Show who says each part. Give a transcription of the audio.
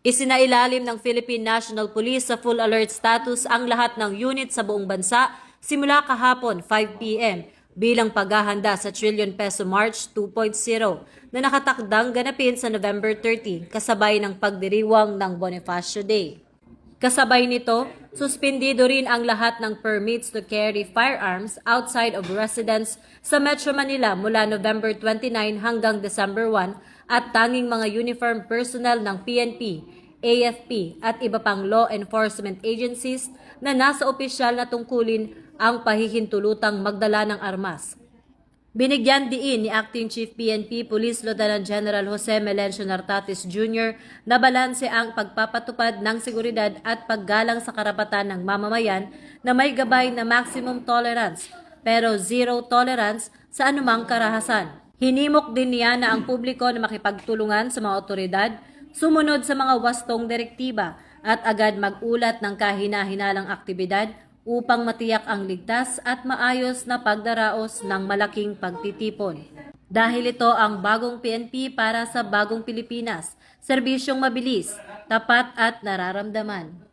Speaker 1: Isinailalim ng Philippine National Police sa full alert status ang lahat ng unit sa buong bansa simula kahapon 5 p.m. bilang paghahanda sa trillion peso March 2.0 na nakatakdang ganapin sa November 30 kasabay ng pagdiriwang ng Bonifacio Day. Kasabay nito, suspendido rin ang lahat ng permits to carry firearms outside of residence sa Metro Manila mula November 29 hanggang December 1 at tanging mga uniform personnel ng PNP, AFP at iba pang law enforcement agencies na nasa opisyal na tungkulin ang pahihintulutang magdala ng armas. Binigyan diin ni Acting Chief PNP Police Lieutenant General Jose Melencio Nartatis Jr. na balanse ang pagpapatupad ng seguridad at paggalang sa karapatan ng mamamayan na may gabay na maximum tolerance pero zero tolerance sa anumang karahasan. Hinimok din niya na ang publiko na makipagtulungan sa mga otoridad, sumunod sa mga wastong direktiba at agad mag-ulat ng kahina-hinalang aktibidad upang matiyak ang ligtas at maayos na pagdaraos ng malaking pagtitipon. Dahil ito ang bagong PNP para sa bagong Pilipinas, serbisyong mabilis, tapat at nararamdaman.